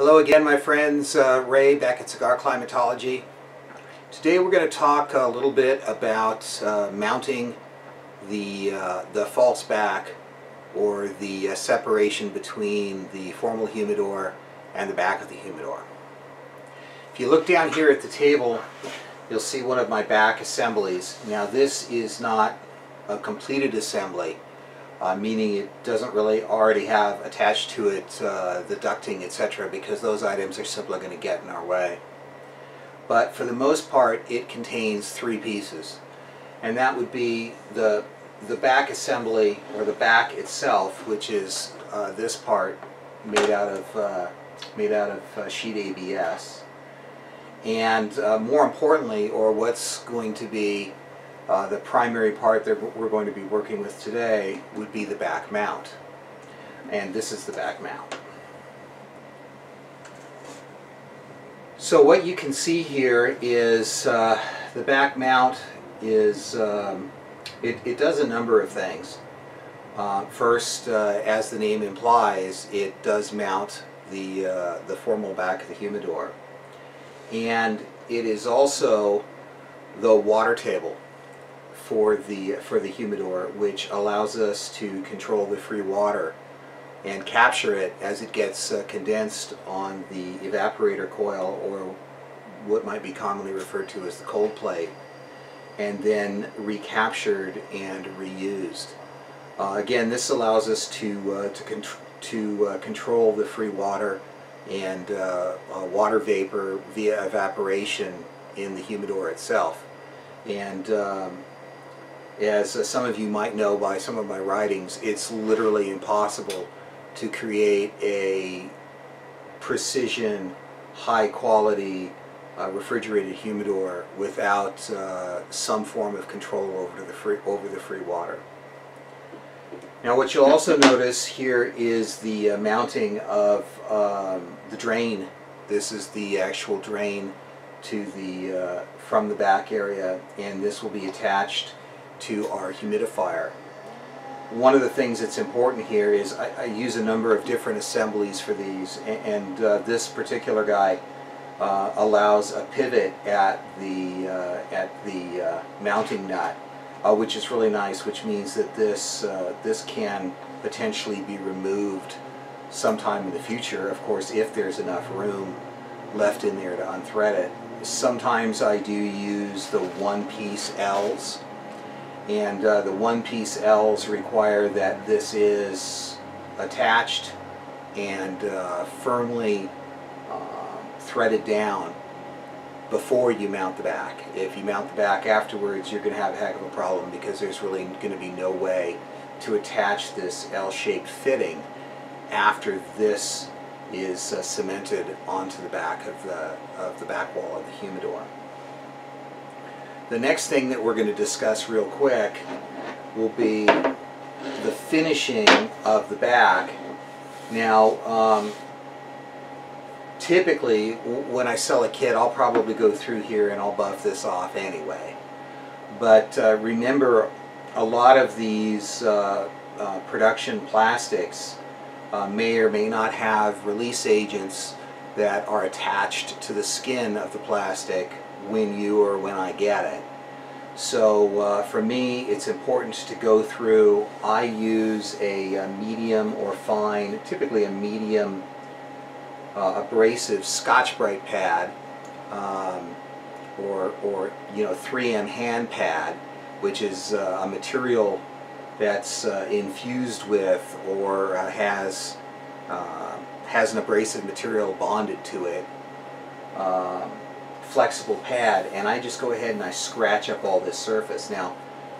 Hello again, my friends. Ray back at CigarClimatology. Today we're going to talk a little bit about mounting the false back, or the separation between the formal humidor and the back of the humidor. If you look down here at the table, you'll see one of my back assemblies. Now this is not a completed assembly, meaning it doesn't really already have attached to it the ducting, etc., because those items are simply going to get in our way. But for the most part, it contains three pieces, and that would be the back assembly, or the back itself, which is this part made out of sheet ABS, and more importantly, or what's going to be the primary part that we're going to be working with today, would be the back mount. And this is the back mount. So what you can see here is the back mount is, it does a number of things. First, as the name implies, it does mount the formal back of the humidor. And it is also the water table for the humidor, which allows us to control the free water and capture it as it gets condensed on the evaporator coil, or what might be commonly referred to as the cold plate, and then recaptured and reused. Again, this allows us to control the free water and water vapor via evaporation in the humidor itself. And as some of you might know by some of my writings, it's literally impossible to create a precision, high-quality refrigerated humidor without some form of control over the free water. Now, what you'll also notice here is the mounting of the drain. This is the actual drain to the from the back area, and this will be attached to our humidifier. One of the things that's important here is I use a number of different assemblies for these, and this particular guy allows a pivot at the mounting nut, which is really nice, which means that this can potentially be removed sometime in the future, of course, if there's enough room left in there to unthread it. Sometimes I do use the one-piece L's, and the one-piece L's require that this is attached and firmly threaded down before you mount the back. If you mount the back afterwards, you're going to have a heck of a problem, because there's really going to be no way to attach this L-shaped fitting after this is cemented onto the back of the back wall of the humidor. The next thing that we're going to discuss real quick will be the finishing of the back. Now, typically when I sell a kit, I'll probably go through here and I'll buff this off anyway. But remember, a lot of these production plastics may or may not have release agents that are attached to the skin of the plastic when I get it. So for me, it's important to go through. I use a medium or fine, typically a medium abrasive Scotch-Brite pad, or 3M hand pad, which is a material that's infused with, or has an abrasive material bonded to it, flexible pad, and I just go ahead and I scratch up all this surface. Now,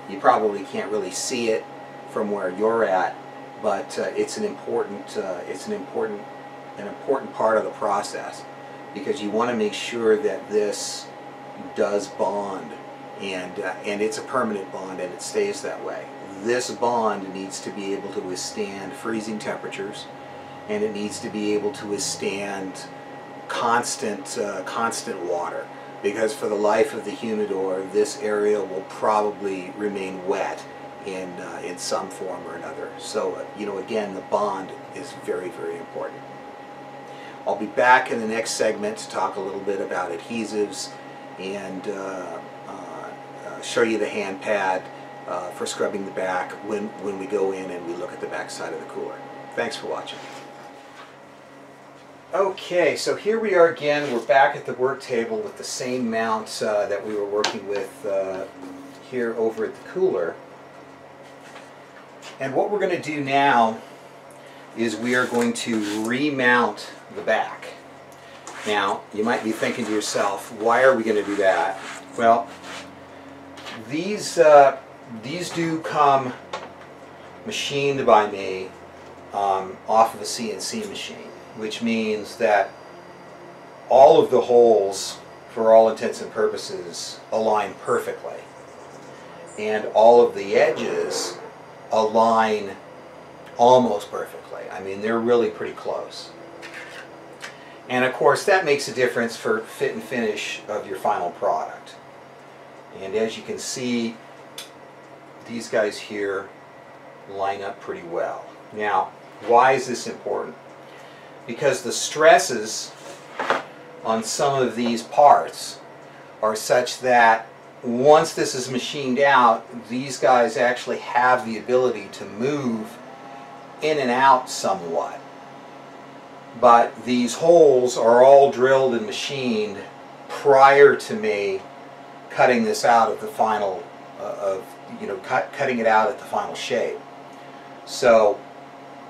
you probably can't really see it from where you're at, but it's an important part of the process, because you want to make sure that this does bond, and it's a permanent bond, and it stays that way. This bond needs to be able to withstand freezing temperatures, and it needs to be able to withstand constant water, because for the life of the humidor, this area will probably remain wet in some form or another. So again, the bond is very, very important. I'll be back in the next segment to talk a little bit about adhesives and show you the hand pad for scrubbing the back when we go in and we look at the back side of the cooler. Thanks for watching. Okay, so here we are again. We're back at the work table with the same mount that we were working with here over at the cooler. And what we're going to do now is we are going to remount the back. Now, you might be thinking to yourself, why are we going to do that? Well, these do come machined by me off of a CNC machine, which means that all of the holes, for all intents and purposes, align perfectly. And all of the edges align almost perfectly. I mean, they're really pretty close. And of course, that makes a difference for fit and finish of your final product. And as you can see, these guys here line up pretty well. Now, why is this important? Because the stresses on some of these parts are such that once this is machined out, these guys actually have the ability to move in and out somewhat. But these holes are all drilled and machined prior to me cutting this out of the final, cutting it out at the final shape. So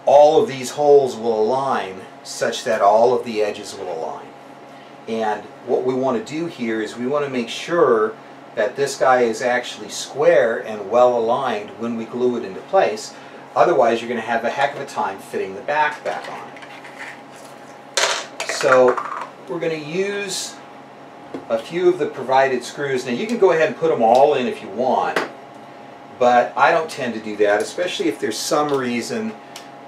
all of these holes will align such that all of the edges will align. And what we want to do here is we want to make sure that this guy is actually square and well aligned when we glue it into place. Otherwise, you're going to have a heck of a time fitting the back on it. So we're going to use a few of the provided screws. Now you can go ahead and put them all in if you want, but I don't tend to do that, especially if there's some reason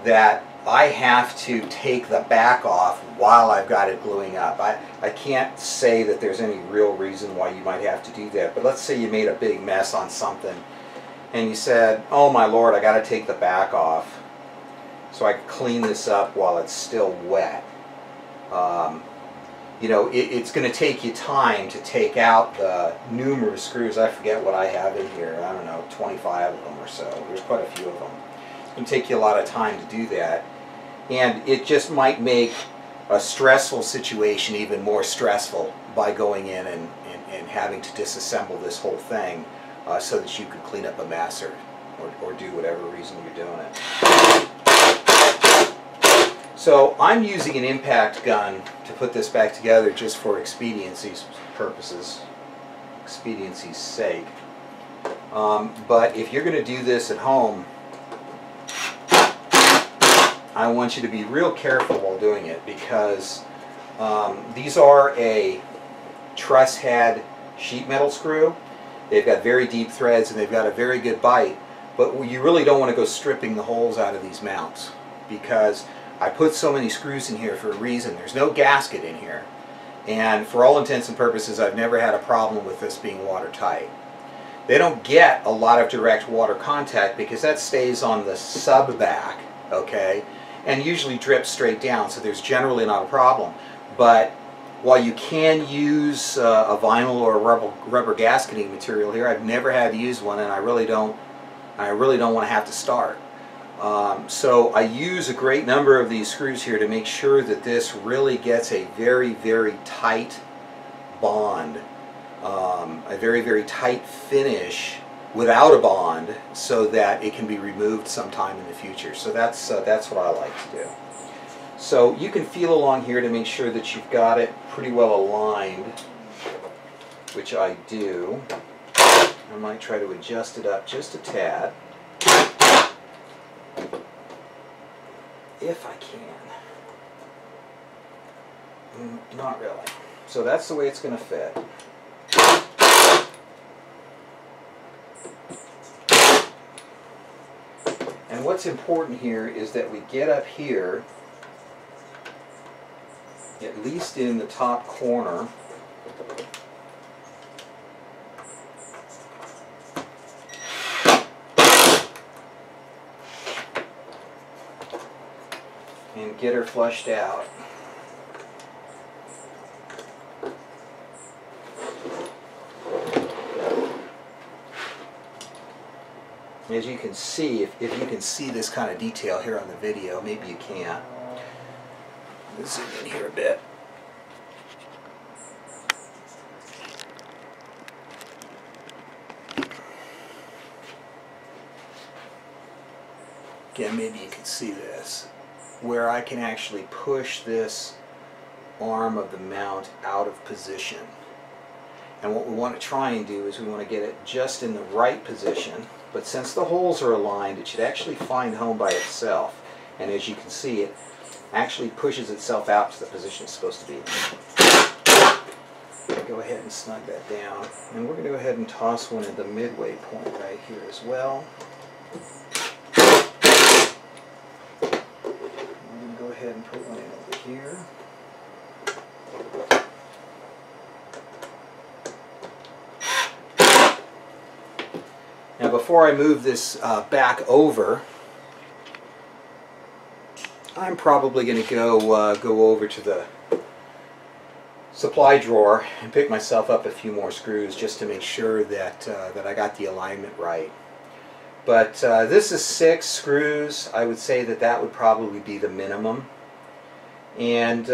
that I have to take the back off while I've got it gluing up. I can't say that there's any real reason why you might have to do that, but let's say you made a big mess on something and you said, oh my lord, I got to take the back off so I can clean this up while it's still wet. It's going to take you time to take out the numerous screws. I forget what I have in here. I don't know, 25 of them or so. There's quite a few of them. It's going to take you a lot of time to do that. And it just might make a stressful situation even more stressful by going in and having to disassemble this whole thing so that you could clean up a mess or do whatever reason you're doing it. So I'm using an impact gun to put this back together just for expediency's purposes, expediency's sake. But if you're going to do this at home, I want you to be real careful while doing it, because these are a truss head sheet metal screw. They've got very deep threads and they've got a very good bite, but you really don't want to go stripping the holes out of these mounts, because I put so many screws in here for a reason. There's no gasket in here, and for all intents and purposes I've never had a problem with this being watertight. They don't get a lot of direct water contact because that stays on the sub back, okay, and usually drips straight down, so there's generally not a problem. But while you can use a vinyl or a rubber gasketing material here, I've never had to use one, and I really don't want to have to start. So I use a great number of these screws here to make sure that this really gets a very, very tight bond, a very, very tight finish without a bond, so that it can be removed sometime in the future. So that's what I like to do. So you can feel along here to make sure that you've got it pretty well aligned, which I do. I might try to adjust it up just a tad, if I can. Not really. So that's the way it's going to fit. And what's important here is that we get up here, at least in the top corner, and get her flushed out. as you can see, if you can see this kind of detail here on the video, maybe you can't. Let's zoom in here a bit. Again, maybe you can see this, where I can actually push this arm of the mount out of position. And what we want to try and do is we want to get it just in the right position, but since the holes are aligned, it should actually find home by itself. And as you can see, it actually pushes itself out to the position it's supposed to be. Go ahead and snug that down. And we're going to go ahead and toss one at the midway point right here as well. I'm going to go ahead and put one in over here. Now before I move this back over, I'm probably going to go over to the supply drawer and pick myself up a few more screws just to make sure that that I got the alignment right. But this is 6 screws. I would say that that would probably be the minimum, and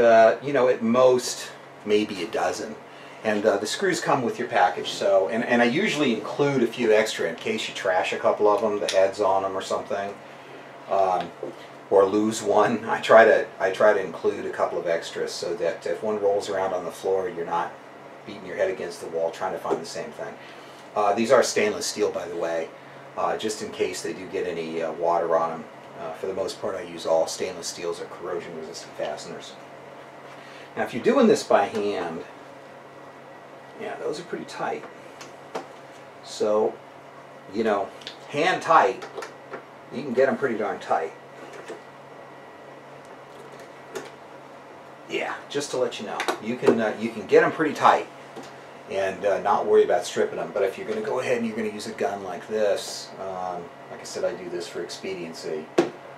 you know, at most maybe a dozen. And the screws come with your package, so and I usually include a few extra in case you trash a couple of them, the heads on them or something, or lose one. I try to include a couple of extras so that if one rolls around on the floor, you're not beating your head against the wall trying to find the same thing. These are stainless steel, by the way, just in case they do get any water on them. For the most part, I use all stainless steels or corrosion-resistant fasteners. Now, if you're doing this by hand, yeah, those are pretty tight. So, you know, hand tight, you can get them pretty darn tight. Yeah, just to let you know, you can get them pretty tight and not worry about stripping them. But if you're going to go ahead and you're going to use a gun like this, like I said, I do this for expediency.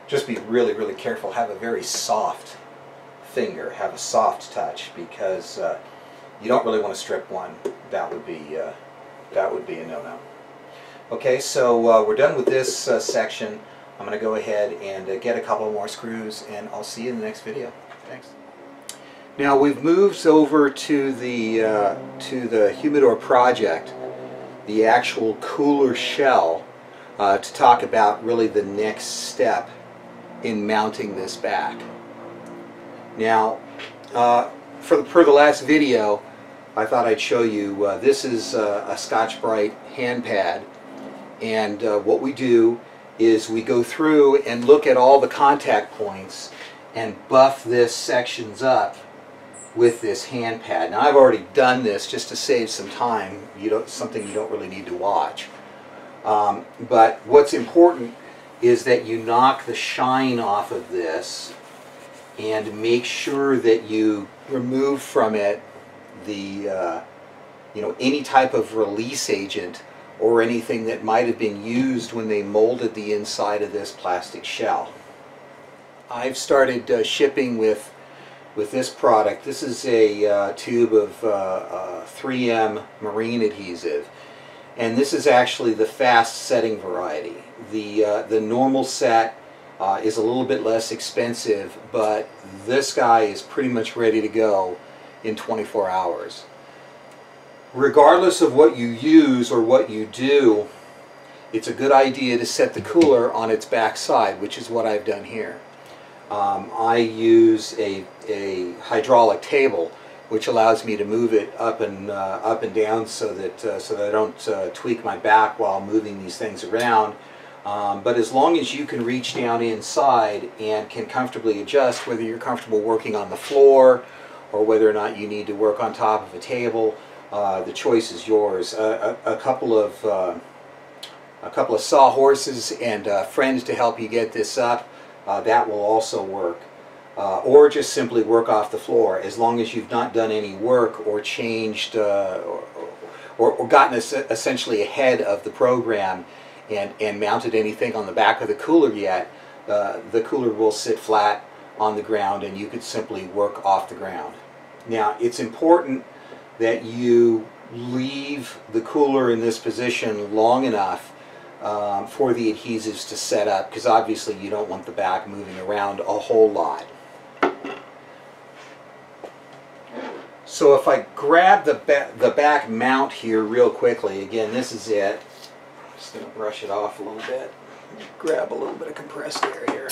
Just be really, really careful. Have a very soft finger. Have a soft touch, because you don't really want to strip one. That would be a no-no. Okay, so we're done with this section. I'm going to go ahead and get a couple more screws, and I'll see you in the next video. Thanks. Now we've moved over to the humidor project, the actual cooler shell, to talk about really the next step in mounting this back. Now, for the last video, I thought I'd show you, this is a Scotch-Brite hand pad, and what we do is we go through and look at all the contact points and buff this sections up with this hand pad. Now, I've already done this just to save some time. Something you don't really need to watch. But what's important is that you knock the shine off of this and make sure that you remove from it the any type of release agent or anything that might have been used when they molded the inside of this plastic shell. I've started shipping with this product. This is a tube of 3M marine adhesive, and this is actually the fast setting variety. The normal set is a little bit less expensive, but this guy is pretty much ready to go in 24 hours. Regardless of what you use or what you do, it's a good idea to set the cooler on its back side, which is what I've done here. I use a hydraulic table, which allows me to move it up and down so that I don't tweak my back while moving these things around. But as long as you can reach down inside and can comfortably adjust, whether you're comfortable working on the floor or whether or not you need to work on top of a table, the choice is yours. A couple of sawhorses and friends to help you get this up, that will also work. Or just simply work off the floor, as long as you've not done any work or changed or gotten essentially ahead of the program and mounted anything on the back of the cooler yet. The cooler will sit flat on the ground and you could simply work off the ground. Now, it's important that you leave the cooler in this position long enough for the adhesives to set up, because obviously you don't want the back moving around a whole lot. So if I grab the back mount here real quickly, again, this is it. I'm just going to brush it off a little bit. Grab a little bit of compressed air here.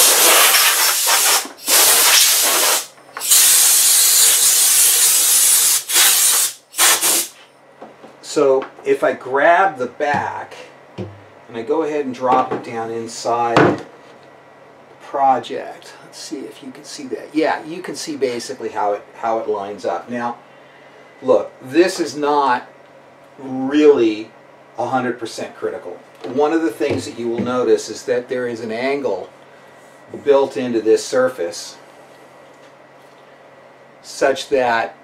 So if I grab the back and I go ahead and drop it down inside the project, let's see if you can see that. Yeah, you can see basically how it lines up. Now, look, this is not really 100% critical. One of the things that you will notice is that there is an angle built into this surface such that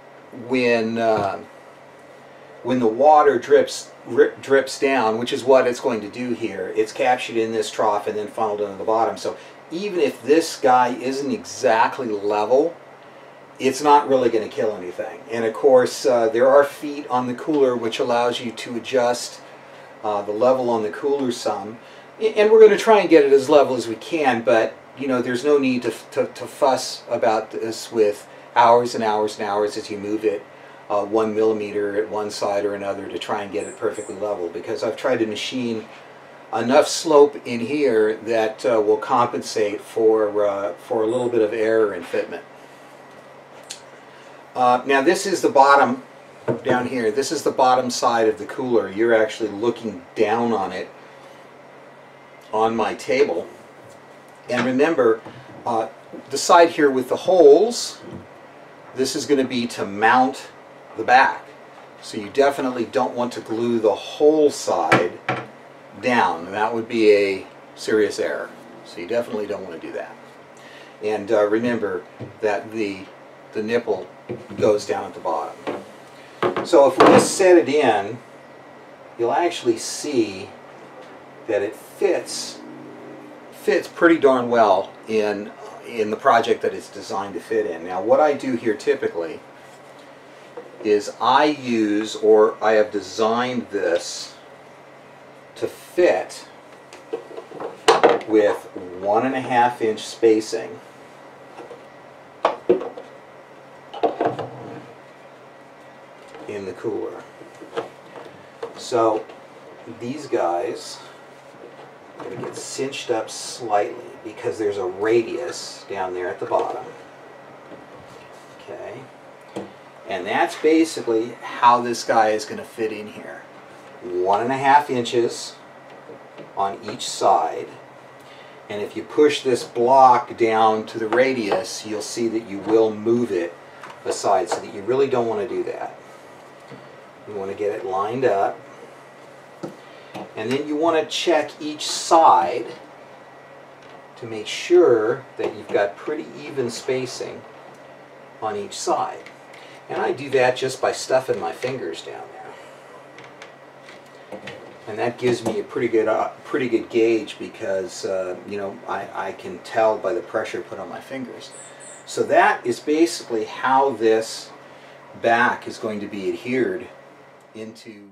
when the water drips down, which is what it's going to do here, it's captured in this trough and then funneled into the bottom. So even if this guy isn't exactly level, it's not really going to kill anything. And of course, there are feet on the cooler which allows you to adjust the level on the cooler some. And we're going to try and get it as level as we can, but you know, there's no need to fuss about this with hours and hours and hours as you move it 1 millimeter at one side or another to try and get it perfectly level, because I've tried to machine enough slope in here that will compensate for a little bit of error and fitment. Now this is the bottom down here. This is the bottom side of the cooler. You're actually looking down on it on my table. And remember, the side here with the holes, this is going to be to mount the back. So you definitely don't want to glue the whole side down. That would be a serious error. So you definitely don't want to do that. And remember that the nipple goes down at the bottom. So if we just set it in, you'll actually see that it fits pretty darn well in the project that it's designed to fit in. Now what I do here typically is I have designed this to fit with 1.5 inch spacing in the cooler. So these guys are going to get cinched up slightly because there's a radius down there at the bottom. Okay, and that's basically how this guy is going to fit in here. 1.5 inches on each side, and if you push this block down to the radius, you'll see that you will move it aside, so that you really don't want to do that. You want to get it lined up, and then you want to check each side to make sure that you've got pretty even spacing on each side. And I do that just by stuffing my fingers down there. And that gives me a pretty good gauge, because you know, I can tell by the pressure put on my fingers. So that is basically how this back is going to be adhered into